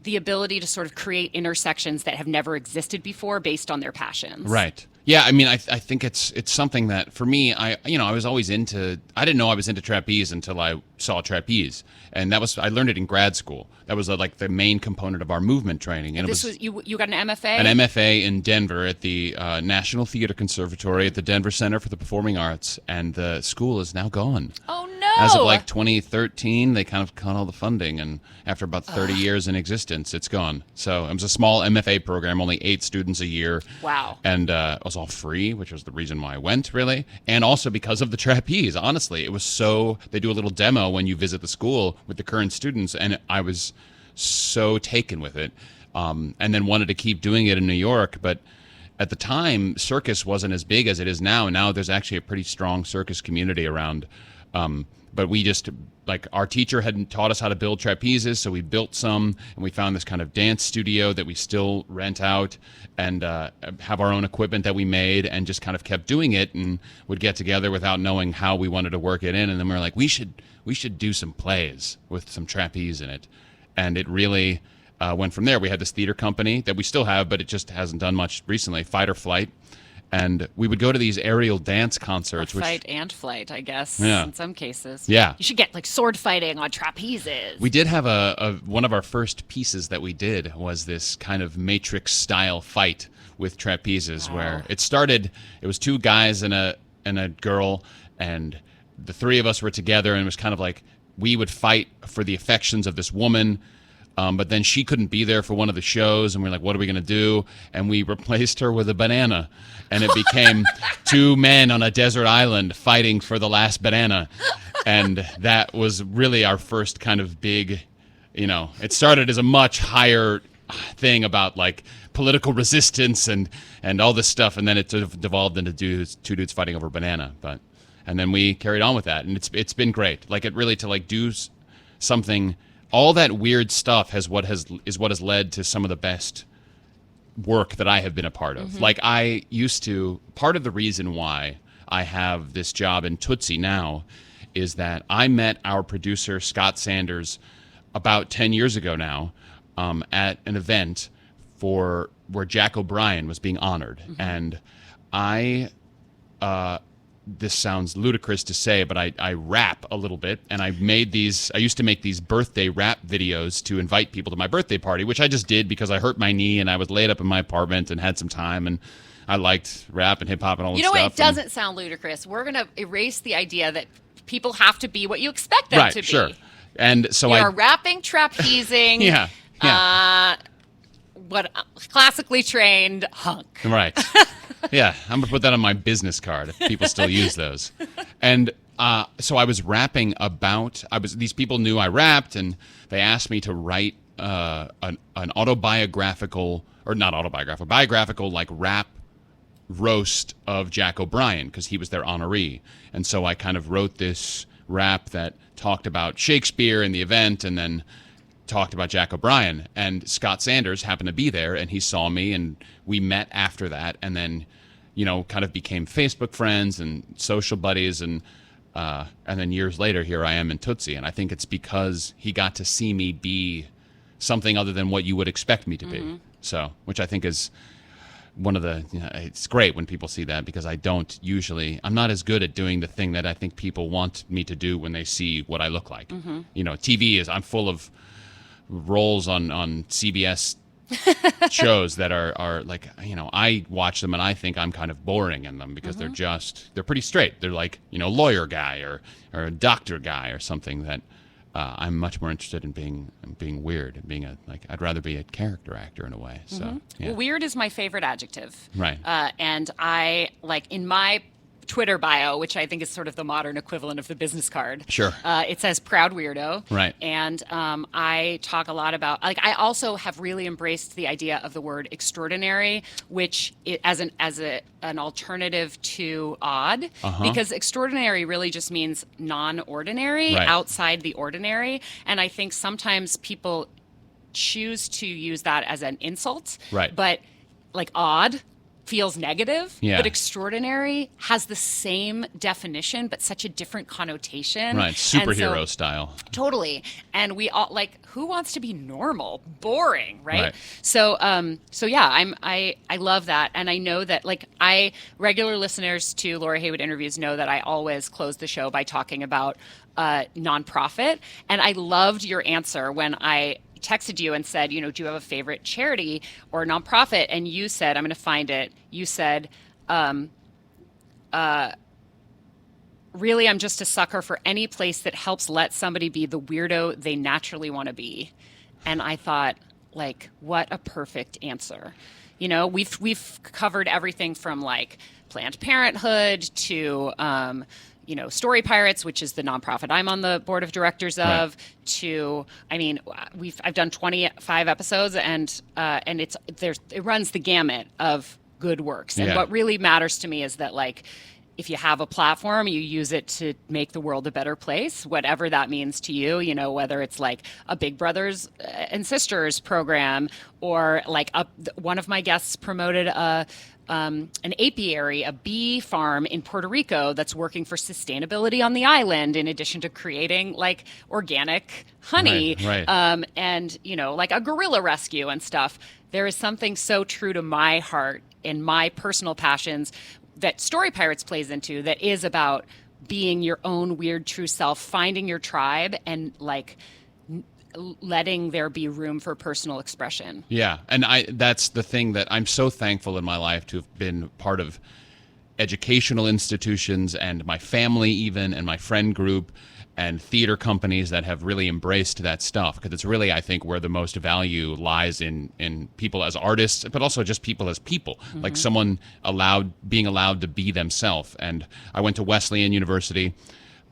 the ability to sort of create intersections that have never existed before based on their passions. Right. Yeah, I mean, I think it's something that for me, I was always into. I didn't know I was into trapeze until I saw trapeze, and I learned it in grad school. That was like the main component of our movement training, and This was you got an MFA? an MFA in Denver at the National Theater Conservatory at the Denver Center for the Performing Arts, and the school is now gone. Oh no! As of like 2013, they kind of cut all the funding, and after about 30 years in existence, it's gone. So it was a small MFA program, only 8 students a year. Wow. And it was all free, which was the reason why I went, really. And also because of the trapeze, honestly. It was they do a little demo when you visit the school with the current students, and I was so taken with it. And then wanted to keep doing it in New York, but at the time, circus wasn't as big as it is now. Now there's actually a pretty strong circus community around. But we just, like, our teacher hadn't taught us how to build trapezes, so we built some, and we found this kind of dance studio that we still rent out and have our own equipment that we made, and just kind of kept doing it and would get together without knowing how we wanted to work it in. And then we were like, we should do some plays with some trapeze in it. And it really went from there. We had this theater company that we still have, but it just hasn't done much recently, Fight or Flight. And we would go to these aerial dance concerts. Fight and flight, I guess, Yeah. in some cases. Yeah. You should get like sword fighting on trapezes. We did have one of our first pieces that we did was this kind of Matrix-style fight with trapezes. Wow. Where it was 2 guys and a girl, and the 3 of us were together, and it was kind of like we would fight for the affections of this woman. But then she couldn't be there for one of the shows, and we're like, what are we going to do? And we replaced her with a banana, and it became 2 men on a desert island fighting for the last banana. And that was really our first kind of big, it started as a much higher thing about like political resistance and all this stuff, and then it sort of devolved into 2 dudes fighting over a banana. And then we carried on with that, and it's been great. Like, it really, to like do something. All that weird stuff is what has led to some of the best work that I have been a part of. Like, part of the reason why I have this job in Tootsie now is that I met our producer, Scott Sanders, about 10 years ago now, at an event where Jack O'Brien was being honored. And this sounds ludicrous to say, but I rap a little bit, and I used to make these birthday rap videos to invite people to my birthday party, which I just did because I hurt my knee and I was laid up in my apartment and had some time, and I liked rap and hip hop and all that stuff. You know what? It doesn't sound ludicrous. We're going to erase the idea that people have to be what you expect them to be. Sure. And so You're rapping, trapezing. Yeah. Classically trained hunk. Right. Yeah, I'm going to put that on my business card if people still use those. And so I was rapping these people knew I rapped, and they asked me to write an biographical, like rap roast of Jack O'Brien, because he was their honoree. And so I kind of wrote this rap that talked about Shakespeare and the event, and then talked about Jack O'Brien. And Scott Sanders happened to be there, and he saw me, and we met after that, and then kind of became Facebook friends and social buddies, and then years later, here I am in Tootsie. And I think it's because he got to see me be something other than what you would expect me to be. So, which I think is one of the, it's great when people see that, because I'm not as good at doing the thing that I think people want me to do when they see what I look like. I'm full of roles on CBS shows that are like, I watch them and I think I'm kind of boring in them, because they're pretty straight. They're like, lawyer guy or a doctor guy or something that I'm much more interested in being weird and being I'd rather be a character actor in a way. So, yeah. Well, weird is my favorite adjective. Right. And I, in my Twitter bio, which I think is sort of the modern equivalent of the business card. Sure. It says proud weirdo. Right. And I talk a lot about, I also have really embraced the idea of the word extraordinary, which as an alternative to odd, because extraordinary really just means non-ordinary, right, outside the ordinary. And I think sometimes people choose to use that as an insult. Right. But like odd feels negative, Yeah. but extraordinary has the same definition, but such a different connotation. Right, superhero And so, style. totally. And we all like, who wants to be normal? Boring, right? Right. So, yeah, I love that, and I know that like regular listeners to Laura Heywood interviews know that I always close the show by talking about nonprofit, and I loved your answer when I texted you and said, do you have a favorite charity or nonprofit? And you said, I'm going to find it. You said, really, I'm just a sucker for any place that helps let somebody be the weirdo they naturally want to be. And I thought, like, what a perfect answer. We've covered everything from like Planned Parenthood to, Story Pirates, which is the nonprofit I'm on the board of directors of, to, I've done 25 episodes, and it runs the gamut of good works. And what really matters to me is that, like, if you have a platform, you use it to make the world a better place, whatever that means to you, whether it's like a Big Brothers and Sisters program, or like one of my guests promoted an apiary, a bee farm in Puerto Rico that's working for sustainability on the island, in addition to creating like organic honey, and like a gorilla rescue and stuff. There is something so true to my heart and my personal passions that Story Pirates plays into, that is about being your own weird true self, finding your tribe, and like letting there be room for personal expression. Yeah, and that's the thing that I'm so thankful in my life to have been part of educational institutions, and my family even, and my friend group, and theater companies that have really embraced that stuff, because it's really, I think, where the most value lies in people as artists, but also just people as people, like someone being allowed to be themselves. And I went to Wesleyan University,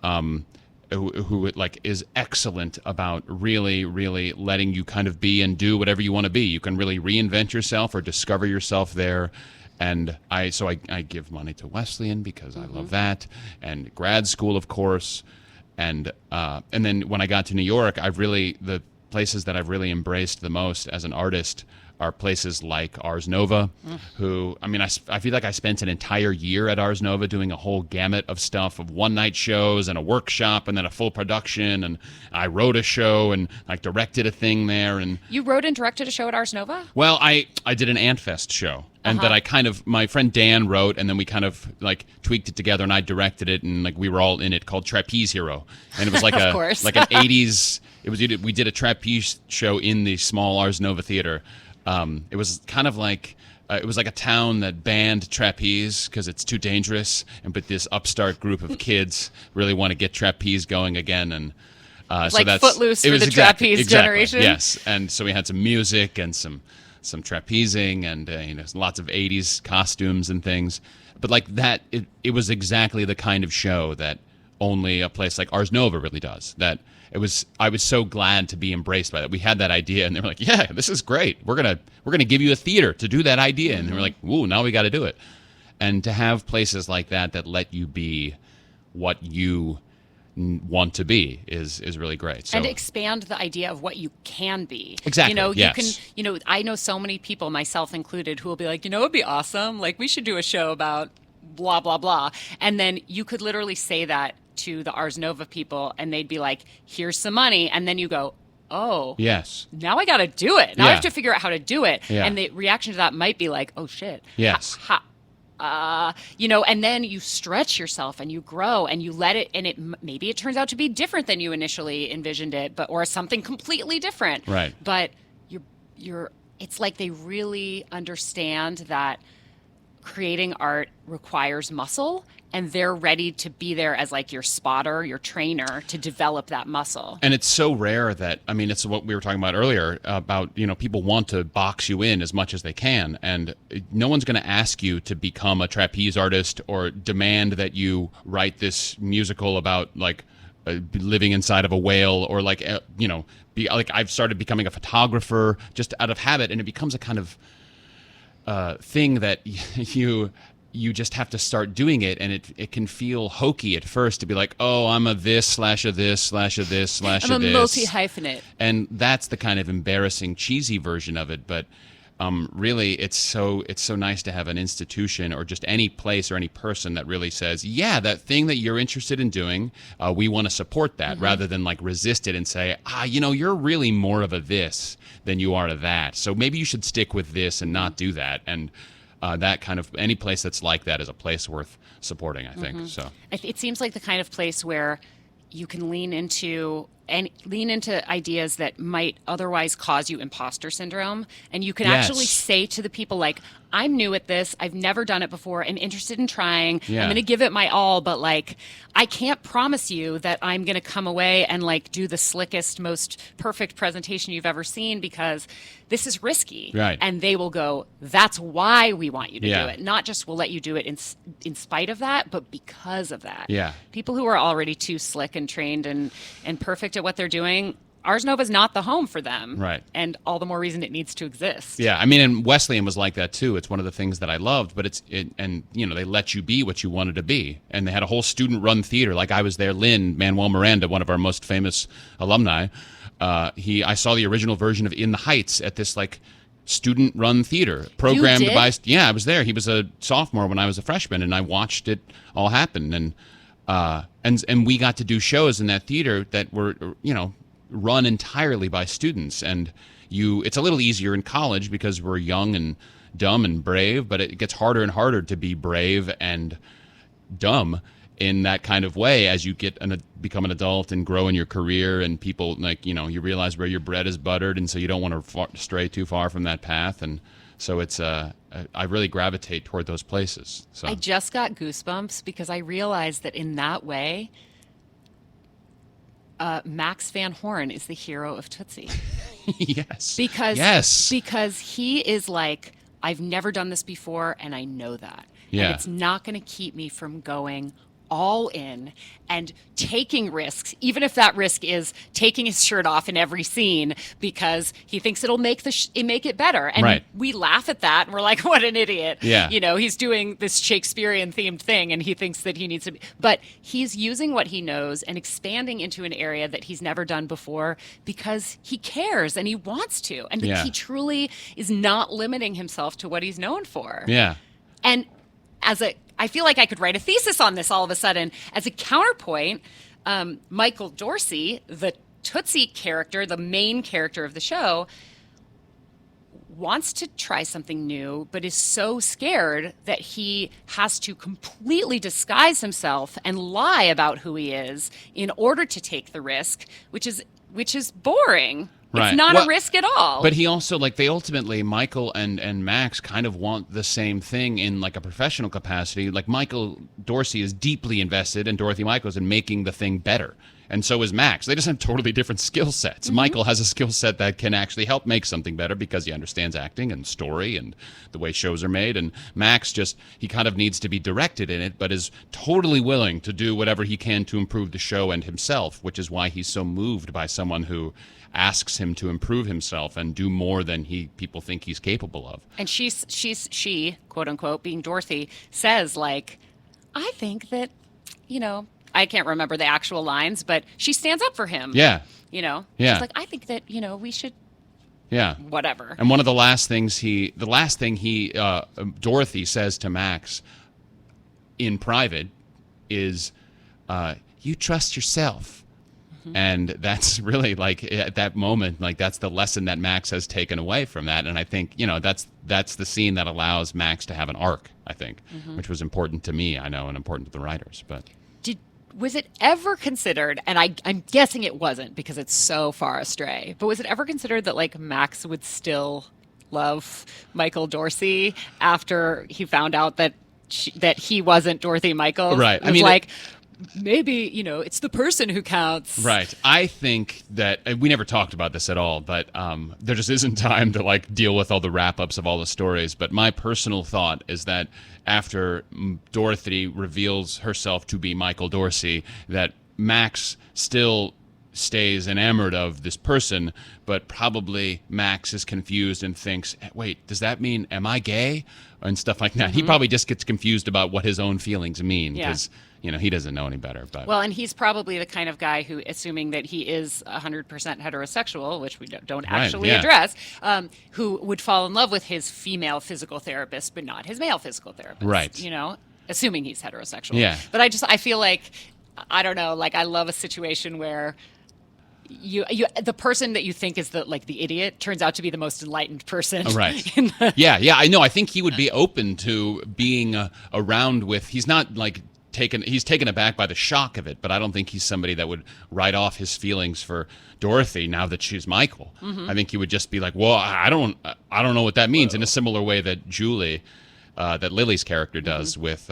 who like is excellent about really, really letting you kind of be and do whatever you want to be. You can really reinvent yourself or discover yourself there. And I give money to Wesleyan because I love that, and grad school, of course. And then when I got to New York, the places that I've really embraced the most as an artist are places like Ars Nova, who, I feel like I spent an entire year at Ars Nova doing a whole gamut of stuff, of one-night shows and a workshop and then a full production, and I wrote a show and I directed a thing there. And you wrote and directed a show at Ars Nova? Well, I did an Antfest show. And that my friend Dan wrote, and then we kind of like tweaked it together, and I directed it, and like we were all in it, called Trapeze Hero, and it was like like an '80s. We did a trapeze show in the small Ars Nova theater. It was kind of like it was like a town that banned trapeze because it's too dangerous, but this upstart group of kids really want to get trapeze going again, and so like that's Footloose for the trapeze generation. Yes, and so we had some music and some trapezing, and lots of 80s costumes and things. But like that, it was exactly the kind of show that only a place like Ars Nova really does. I was so glad to be embraced by that. We had that idea, and they were like, "Yeah, this is great. We're gonna give you a theater to do that idea." And they were like, "Ooh, now we got to do it." And to have places like that let you be what you want to be is really great. So, and expand the idea of what you can be. Exactly. You can, I know so many people, myself included, who will be like, it'd be awesome. Like, we should do a show about blah, blah, blah. And then you could literally say that to the Ars Nova people, and they'd be like, here's some money. And then you go, oh, yes, now I got to do it. Now I have to figure out how to do it. Yeah. And the reaction to that might be like, oh shit. Yes. And then you stretch yourself and you grow and you let it, and maybe it turns out to be different than you initially envisioned it, or something completely different. Right. But it's like they really understand that creating art requires muscle, and they're ready to be there as like your spotter, your trainer, to develop that muscle. And it's so rare that, it's what we were talking about earlier about, people want to box you in as much as they can. And no one's going to ask you to become a trapeze artist or demand that you write this musical about like living inside of a whale, or like, be like, I've started becoming a photographer just out of habit. And it becomes a kind of thing that you just have to start doing it, and it can feel hokey at first to be like, oh, I'm a this / a this / a this / I'm a multi-hyphenate. And that's the kind of embarrassing, cheesy version of it. But really it's so nice to have an institution or just any place or any person that really says, yeah, that thing that you're interested in doing, we want to support that, rather than like resist it and say, you're really more of a this than you are a that, so maybe you should stick with this and not do that. And that kind of, any place that's like that is a place worth supporting, I think. So It seems like the kind of place where you can lean into ideas that might otherwise cause you imposter syndrome, and you can actually say to the people, like, I'm new at this, I've never done it before, I'm interested in trying, I'm going to give it my all, but like, I can't promise you that I'm going to come away and like do the slickest, most perfect presentation you've ever seen, because this is risky. Right. And they will go, that's why we want you to do it. Not just we'll let you do it in spite of that, but because of that. Yeah. People who are already too slick and trained and perfect at what they're doing, Ars Nova is not the home for them. Right. And all the more reason it needs to exist. Yeah, I mean, and Wesleyan was like that too. It's one of the things that I loved, but they let you be what you wanted to be. And they had a whole student-run theater. Like, I was there, Lin-Manuel Miranda, one of our most famous alumni, I saw the original version of In the Heights at this like student-run theater programmed You did? by. Yeah, I was there. He was a sophomore when I was a freshman, and I watched it all happen. And we got to do shows in that theater that were run entirely by students. And it's a little easier in college because we're young and dumb and brave, but it gets harder and harder to be brave and dumb in that kind of way as you become an adult and grow in your career, and people you realize where your bread is buttered, and so you don't want to stray too far from that path. And so it's I really gravitate toward those places. So I just got goosebumps because I realized that in that way, Max Van Horn is the hero of Tootsie. yes. Because he is like, I've never done this before, and I know that. Yeah. And it's not going to keep me from going all in and taking risks, even if that risk is taking his shirt off in every scene because he thinks it'll make make it better. And we laugh at that, and we're like, what an idiot. Yeah. He's doing this Shakespearean themed thing, and he thinks that he needs to be, but he's using what he knows and expanding into an area that he's never done before because he cares and he wants to. And he truly is not limiting himself to what he's known for. Yeah. And I feel like I could write a thesis on this all of a sudden. As a counterpoint, Michael Dorsey, the Tootsie character, the main character of the show, wants to try something new, but is so scared that he has to completely disguise himself and lie about who he is in order to take the risk, which is boring. Right. It's not a risk at all. But he also, they ultimately, Michael and Max kind of want the same thing in like a professional capacity. Like, Michael Dorsey is deeply invested, and Dorothy Michaels, in making the thing better. And so is Max. They just have totally different skill sets. Mm-hmm. Michael has a skill set that can actually help make something better because he understands acting and story and the way shows are made. And Max he kind of needs to be directed in it, but is totally willing to do whatever he can to improve the show and himself, which is why he's so moved by someone who asks him to improve himself and do more than people think he's capable of. And she, quote unquote, being Dorothy, says, like, I think that, I can't remember the actual lines, but she stands up for him. Yeah. Yeah. She's like, I think that, we should. Yeah. Whatever. And one of the last thing Dorothy says to Max in private is, you trust yourself. Mm-hmm. And that's really, at that moment, that's the lesson that Max has taken away from that. And I think, that's the scene that allows Max to have an arc, I think, which was important to me, I know, and important to the writers. But was it ever considered, and I'm guessing it wasn't because it's so far astray, but was it ever considered that, Max would still love Michael Dorsey after he found out that he wasn't Dorothy Michaels? Right. I mean, maybe, it's the person who counts. Right. I think that we never talked about this at all, but there just isn't time to deal with all the wrap-ups of all the stories. But my personal thought is that after Dorothy reveals herself to be Michael Dorsey, that Max still stays enamored of this person, but probably Max is confused and thinks, wait, does that mean, am I gay? And stuff like that. He probably just gets confused about what his own feelings mean because, he doesn't know any better. But Well, and he's probably the kind of guy who, assuming that he is 100% heterosexual, which we don't actually address, who would fall in love with his female physical therapist, but not his male physical therapist. Right. Assuming he's heterosexual. Yeah. But I feel like, I don't know, like I love a situation where the person that you think is the idiot turns out to be the most enlightened person. Right. Yeah, I know. I think he would be open to being around with. He's not like he's taken aback by the shock of it, but I don't think he's somebody that would write off his feelings for Dorothy now that she's Michael. I think he would just be like, well, I don't know what that means, in a similar way that that Lily's character does with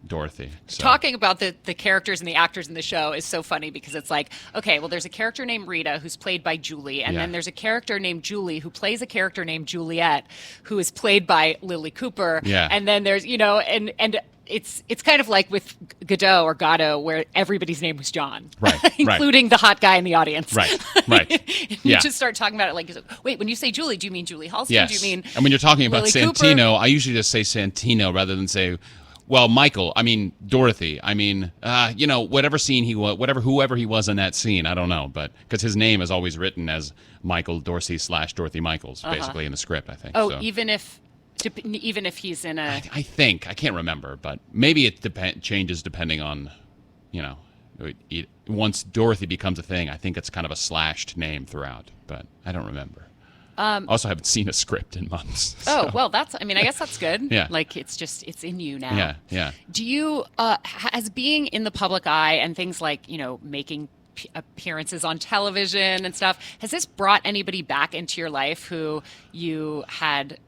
Dorothy. So. Talking about the characters and the actors in the show is so funny because it's like, okay, well, there's a character named Rita who's played by Julie, and then there's a character named Julie who plays a character named Juliet who is played by Lily Cooper. Yeah. And then there's, and it's kind of like with Godot or Gatto where everybody's name was John. Right. Including the hot guy in the audience. Right. You just start talking about it like, wait, when you say Julie, do you mean Julie Halstead? Yes. Do you mean and when you're talking about Lily Santino, Cooper? I usually just say Santino rather than say, well, Michael, I mean, Dorothy, I mean, whatever scene he was, whoever he was in that scene, I don't know, but because his name is always written as Michael Dorsey / Dorothy Michaels, basically in the script, I think. Oh, so. even if he's in a... I think, I can't remember, but maybe it changes depending on, once Dorothy becomes a thing, I think it's kind of a slashed name throughout, but I don't remember. Also haven't seen a script in months. So. Oh, well, I guess that's good. Yeah. Like, it's in you now. Yeah. Do you, as being in the public eye and things like, making appearances on television and stuff, has this brought anybody back into your life who you had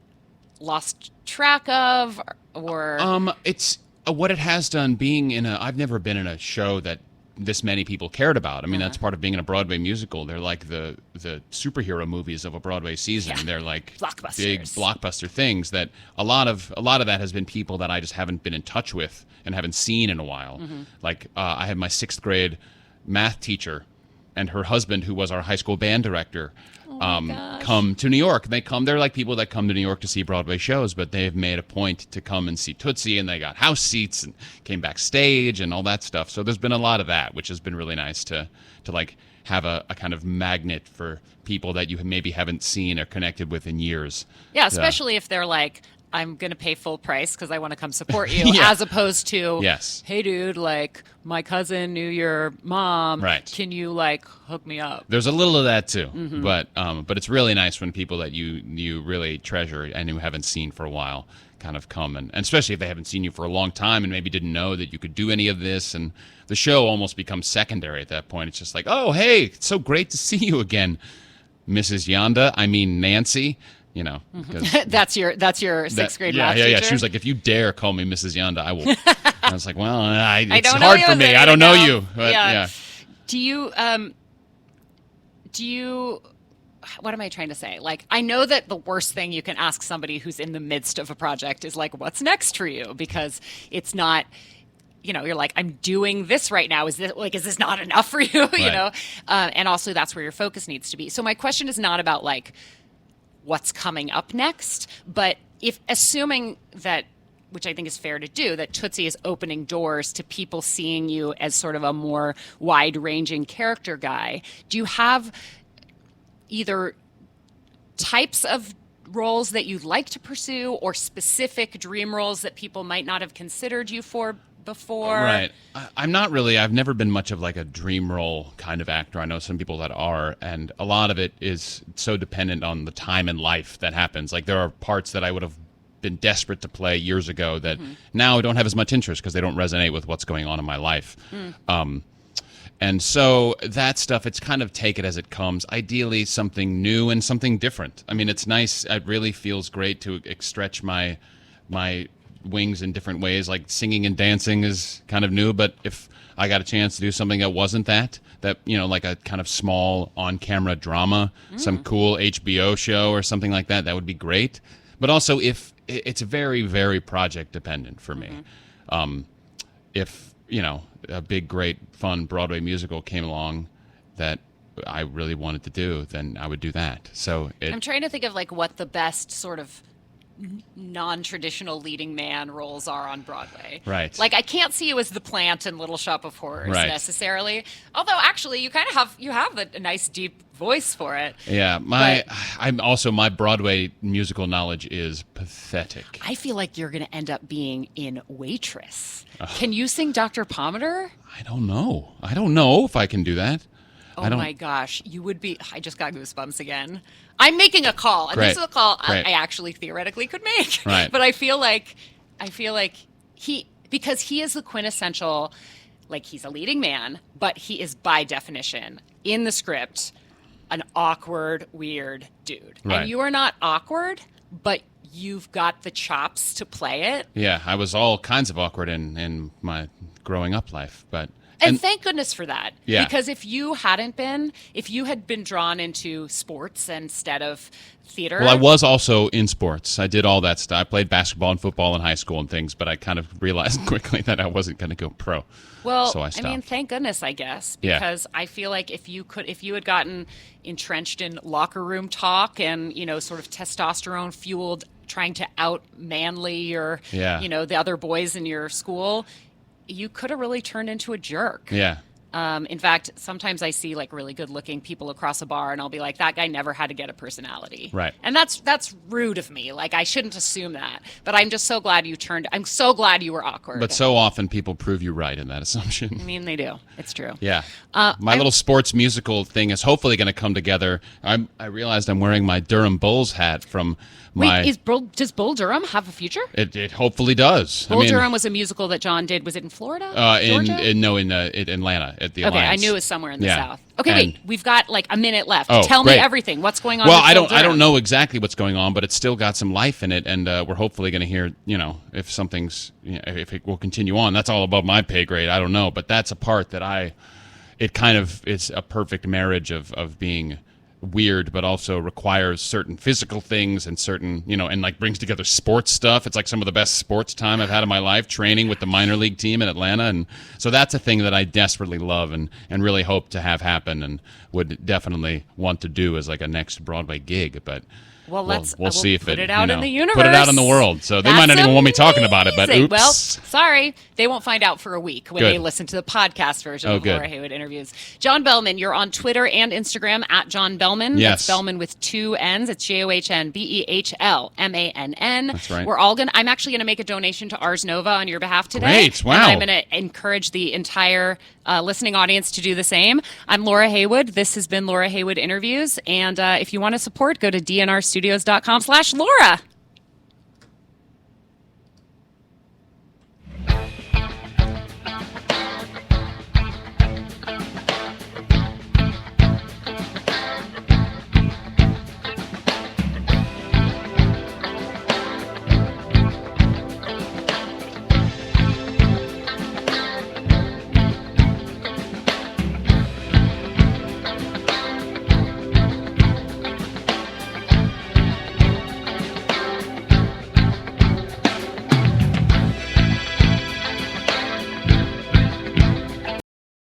lost track of or? It's what it has done being I've never been in a show that this many people cared about. I mean, that's part of being in a Broadway musical. They're like the superhero movies of a Broadway season. Yeah. They're like Blockbusters. big blockbuster things that a lot of that has been people that I just haven't been in touch with and haven't seen in a while. Like I had my 6th grade math teacher and her husband, who was our high school band director, come to New York. They're like people that come to New York to see Broadway shows, but they've made a point to come and see Tootsie, and they got house seats and came backstage and all that stuff. So there's been a lot of that, which has been really nice to like have a kind of magnet for people that you maybe haven't seen or connected with in years. Yeah, especially if they're like, I'm going to pay full price because I want to come support you, Yeah. as opposed to, Yes. hey, dude, like, my cousin knew your mom. Right. Can you, like, hook me up? There's a little of that too, but it's really nice when people that you really treasure and who haven't seen for a while kind of come and especially if they haven't seen you for a long time and maybe didn't know that you could do any of this, and the show almost becomes secondary at that point. It's just like, oh, hey, it's so great to see you again, Mrs. Yonda. I mean Nancy. That's your 6th grade math teacher? Yeah. She was like, if you dare call me Mrs. Yonda, I will. I was like, well, it's don't know hard you for me. there, I don't know you. But, yeah. Do you, what am I trying to say? Like, I know that the worst thing you can ask somebody who's in the midst of a project is like, what's next for you? Because it's not, you're like, I'm doing this right now. Is this not enough for you? Right. And also that's where your focus needs to be. So my question is not about like, what's coming up next, but if assuming that, which I think is fair to do, that Tootsie is opening doors to people seeing you as sort of a more wide-ranging character guy, do you have either types of roles that you'd like to pursue or specific dream roles that people might not have considered you for before? Right. I'm not really, I've never been much of like a dream role kind of actor. I know some people that are, and a lot of it is so dependent on the time in life that happens. Like there are parts that I would have been desperate to play years ago that now I don't have as much interest because they don't resonate with what's going on in my life. And so that stuff, it's kind of take it as it comes. Ideally, something new and something different. I mean, it's nice. It really feels great to stretch my wings in different ways. Like singing and dancing is kind of new, but if I got a chance to do something that wasn't that like a kind of small on-camera drama, some cool HBO show or something like that, that would be great. But also if it's very, very project dependent for me. If, a big, great, fun Broadway musical came along, that I really wanted to do, then I would do that. So I'm trying to think of like what the best sort of non-traditional leading man roles are on Broadway. Right. Like I can't see you as the plant in Little Shop of Horrors Right. necessarily. Although actually you kind of have a nice deep voice for it. Yeah, my Broadway musical knowledge is pathetic. I feel like you're going to end up being in Waitress. Can you sing Dr. Pomander? I don't know if I can do that. Oh my gosh, you would be. I just got goosebumps again. I'm making a call, and this is a call Great. I actually theoretically could make. Right. But I feel like because he is the quintessential, like he's a leading man, but he is by definition in the script an awkward, weird dude. Right. And you are not awkward, but you've got the chops to play it. Yeah, I was all kinds of awkward in my growing up life, but. And thank goodness for that. Yeah. Because if you had been drawn into sports instead of theater. Well, I was also in sports. I did all that stuff. I played basketball and football in high school and things, but I kind of realized quickly that I wasn't going to go pro. Well, so I stopped. mean, thank goodness, I guess, Yeah. because I feel like if you had gotten entrenched in locker room talk and, sort of testosterone fueled trying to out manly your, the other boys in your school, you could have really turned into a jerk. Yeah. In fact, sometimes I see like really good-looking people across a bar, and I'll be like, "That guy never had to get a personality." Right. And that's rude of me. Like I shouldn't assume that. But I'm just so glad I'm so glad you were awkward. But so often people prove you right in that assumption. I mean, they do. It's true. Yeah. My little sports musical thing is hopefully going to come together. I realized I'm wearing my Durham Bulls hat from my. Wait, does Bull Durham have a future? It hopefully does. Bull Durham was a musical that John did. Was it in Florida? Georgia? in Atlanta at the Okay, Alliance. I knew it was somewhere in the Yeah. South. Okay, And- wait, we've got like a minute left. Oh, Tell great. me everything. What's going on? Well, with I Bull don't Durham? know exactly what's going on, but it's still got some life in it, and we're hopefully going to hear, if something's, if it will continue on. That's all above my pay grade. I don't know, but that's a part that it's a perfect marriage of being weird, but also requires certain physical things and certain, and like brings together sports stuff. It's like some of the best sports time I've had in my life, training with the minor league team in Atlanta. And so that's a thing that I desperately love and really hope to have happen and would definitely want to do as like a next Broadway gig. But Well, we'll see if put it out in the universe. Put it out in the world. So they might not even want me talking about it, but amazing. oops. Well, sorry. They won't find out for a week when Good. they listen to the podcast version Oh, of good. Laura Heywood interviews. John Behlmann, you're on Twitter and Instagram at John Behlmann. Yes. That's Behlmann with two N's. It's JohnBehlmann. That's right. I'm actually going to make a donation to Ars Nova on your behalf today. Great. Wow. And I'm going to encourage the entire listening audience to do the same. I'm Laura Heywood. This has been Laura Heywood Interviews. And if you want to support, go to dnrstudios.com/Laura.